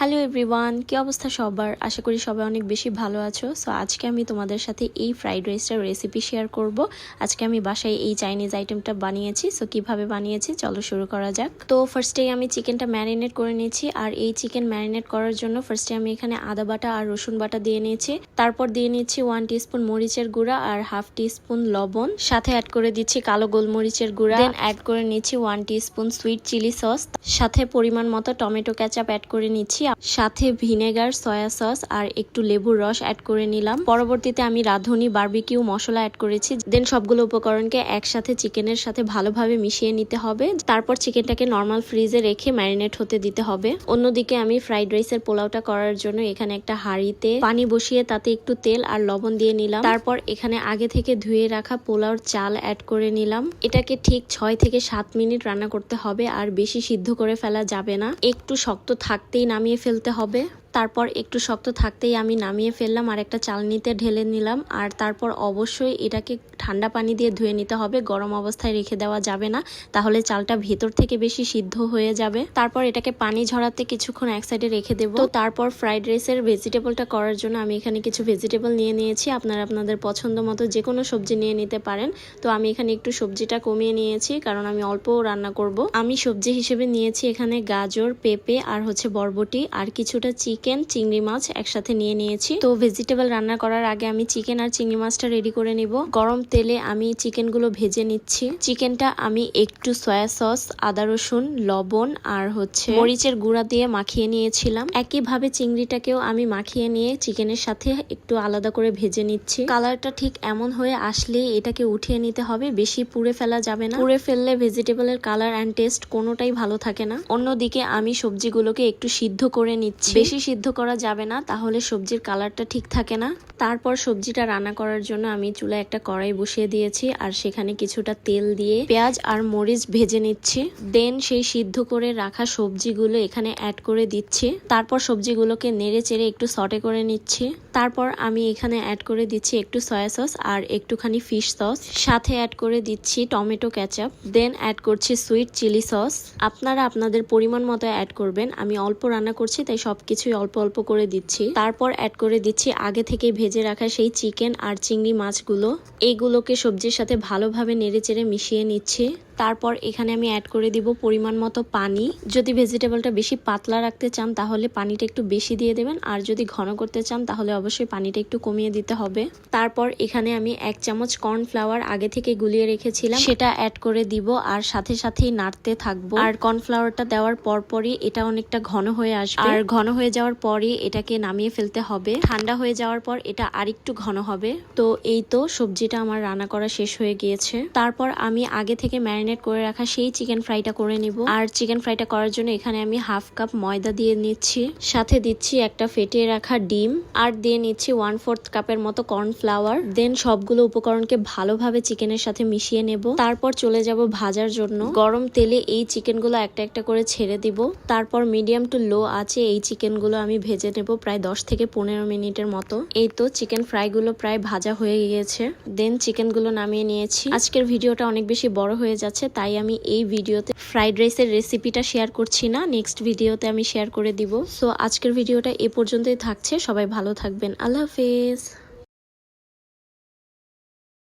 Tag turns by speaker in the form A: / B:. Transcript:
A: Hello everyone, কি অবস্থা সবার? আশা করি সবাই অনেক বেশি ভালো আছো। সো আজকে আমি তোমাদের সাথে এই ফ্রাইড রাইসটার রেসিপি শেয়ার করব। আজকে আমি বাসায় এই চাইনিজ আইটেমটা বানিয়েছি। সো কিভাবে বানিয়েছি চলো শুরু করা যাক। তো ফার্স্টেই আমি চিকেনটা ম্যারিনেট করে নিয়েছি। আর এই চিকেন ম্যারিনেট করার জন্য ফার্স্টে আমি এখানে আদা বাটা আর রসুন বাটা দিয়ে নিয়েছি। তারপর দিয়ে নিচ্ছি 1 টিস্পুন মরিচের গুঁড়া আর হাফ টিস্পুন লবণ, সাথে অ্যাড করে দিচ্ছি কালো গোলমরিচের গুঁড়া, দেন অ্যাড করে নিচ্ছি 1 টিস্পুন সুইট চিলি সস, সাথে পরিমাণ মতো টমেটো কেচাপ অ্যাড করে নিচ্ছি, সাথে ভিনেগার, সয়া সস আর একটু লেবুর রস অ্যাড করে নিলাম। পরবর্তীতে আমি রাঁধুনি বারবিকিউ মশলা অ্যাড করেছি। দেন সবগুলো উপকরণকে একসাথে চিকেনের সাথে ভালোভাবে মিশিয়ে নিতে হবে। তারপর চিকেনটাকে নর্মাল ফ্রিজে রেখে ম্যারিনেট হতে দিতে হবে। অন্যদিকে আমি ফ্রাইড রাইসের পোলাওটা করার জন্য এখানে একটা হাঁড়িতে পানি বসিয়ে তাতে একটু তেল আর লবণ দিয়ে নিলাম। তারপর এখানে আগে থেকে ধুয়ে রাখা পোলাওর চাল অ্যাড করে নিলাম। এটাকে ঠিক 6 থেকে 7 মিনিট রান্না করতে হবে, আর বেশি সিদ্ধ করে ফেলা যাবে না। একটু শক্ত থাকতেই নামিয়ে ফেলতে হবে। তারপর একটু শক্ত থাকতেই আমি নামিয়ে ফেললাম আর একটা চালনিতে ঢেলে নিলাম। আর তারপর অবশ্যই এটাকে ঠান্ডা পানি দিয়ে ধুয়ে নিতে হবে, গরম অবস্থায় রেখে দেওয়া যাবে না, তাহলে চালটা ভেতর থেকে বেশি সিদ্ধ হয়ে যাবে। তারপর এটাকে পানি ঝরাতে কিছুক্ষণ এক সাইডে রেখে দেবো। তো তারপর ফ্রাইড রাইসের ভেজিটেবলটা করার জন্য আমি এখানে কিছু ভেজিটেবল নিয়ে নিয়েছি। আপনারা আপনাদের পছন্দ মতো যে কোনো সবজি নিয়ে নিতে পারেন। তো আমি এখানে একটু সবজিটা কমিয়ে নিয়েছি, কারণ আমি অল্প রান্না করব। আমি সবজি হিসেবে নিয়েছি এখানে গাজর, পেঁপে আর বরবটি, আর কিছুটা চিংড়ি মাছ একসাথে নিয়ে নিয়েছি। তো ভেজিটেবল রান্না করার আগে আমি চিকেন আর চিংড়ি মাছটা রেডি করে নিব। গরম তেলে আমি চিকেনগুলো ভেজে নিচ্ছি। চিকেনটা আমি একটু সয়া সস, আদা রসুন, লবণ আর মরিচের গুঁড়া দিয়ে মাখিয়ে নিয়েছিলাম। একইভাবে চিংড়িটাকেও আমি মাখিয়ে নিয়ে চিকেনের সাথে একটু আলাদা করে ভেজে নিচ্ছি। কালারটা ঠিক এমন হয়ে আসলেই এটাকে উঠিয়ে নিতে হবে, বেশি পুড়ে ফেলা যাবে না। পুড়ে ফেললে ভেজিটেবলের কালার অ্যান্ড টেস্ট কোনোটাই ভালো থাকে না। অন্যদিকে আমি সবজিগুলোকে একটু সিদ্ধ করে নিচ্ছি। বেশি সিদ্ধ করা যাবে না, তাহলে সবজির কালারটা ঠিক থাকে না। তারপর সবজিটা রান্না করার জন্য আমি চুলায় একটা কড়াই বসিয়ে দিয়েছি, আর সেখানে কিছুটা তেল দিয়ে পেঁয়াজ আর মরিচ ভেজে নিচ্ছি। দেন সেই সিদ্ধ করে রাখা সবজিগুলো এখানে অ্যাড করে দিচ্ছি। তারপর সবজিগুলোকে নেড়ে চেড়ে একটু সটে করে নিচ্ছি। তারপর আমি এখানে অ্যাড করে দিচ্ছি একটু সয়া সস আর একটুখানি ফিশ সস, সাথে অ্যাড করে দিচ্ছি টমেটো কেচাপ, দেন অ্যাড করছি সুইট চিলি সস। আপনারা আপনাদের পরিমাণ মতো অ্যাড করবেন। আমি অল্প রান্না করছি, তাই সবকিছুই অল্প অল্প করে দিচ্ছি। তারপর অ্যাড করে দিচ্ছি আগে থেকে ভেজে রাখা সেই চিকেন আর চিংড়ি মাছগুলো। এইগুলোকে সবজির সাথে ভালোভাবে নেড়েচেড়ে মিশিয়ে নিচ্ছি। তারপর এখানে আমি অ্যাড করে দিব পরিমাণ মতো পানি। যদি ভেজিটেবলটা বেশি পাতলা রাখতে চান তাহলে পানিটা একটু বেশি দিয়ে দেবেন, আর যদি ঘন করতে চান তাহলে অবশ্যই পানিটা একটু কমিয়ে দিতে হবে। তারপর এখানে আমি 1 চামচ কর্নফ্লাওয়ার আগে থেকে গুলিয়ে রেখেছিলাম, সেটা অ্যাড করে দিব আর সাথে সাথেই নাড়তে থাকবো। আর কর্নফ্লাওয়ারটা দেওয়ার পরপরই এটা অনেকটা ঘন হয়ে আসবে, আর ঘন হয়ে যাওয়ার পরই এটাকে নামিয়ে ফেলতে হবে। ঠান্ডা হয়ে যাওয়ার পর এটা আরেকটু ঘন হবে। তো এই তো সবজিটা আমার রান্না করা শেষ হয়ে গিয়েছে। তারপর আমি আগে থেকে ম্যারিনেট করে রাখা সেই চিকেন ফ্রাইটা করে নিব। আর চিকেন ফ্রাইটা করার জন্য এখানে আমি হাফ কাপ ময়দা দিয়ে নিচ্ছি, সাথে দিচ্ছি একটা ফেটিয়ে রাখা ডিম, আর দিয়ে নিচ্ছি 1/4 কাপের মতো কর্নফ্লাওয়ার। দেন সবগুলো উপকরণকে ভালোভাবে চিকেনের সাথে মিশিয়ে নেব। তারপর চলে যাব ভাজার জন্য। গরম তেলে এই চিকেনগুলো একটা একটা করে ছেড়ে দিব। তারপর মিডিয়াম টু লো আছে এই চিকেনগুলো আমি ভেজে নেব প্রায় 10 থেকে 15 মিনিটের মতো। এই তো চিকেন ফ্রাইগুলো প্রায় ভাজা হয়ে গিয়েছে। দেন চিকেনগুলো নামিয়ে নিয়েছি। আজকের ভিডিওটা অনেক বেশি বড় হয়ে যাচ্ছে, তাই আমি এই ভিডিওতে ফ্রাইড রাইসের রেসিপিটা শেয়ার করছি না, নেক্সট ভিডিওতে আমি শেয়ার করে দিব। সো আজকের ভিডিওটা এ পর্যন্তই থাকছে। সবাই ভালো থাকবেন। আল্লাহ হাফেজ।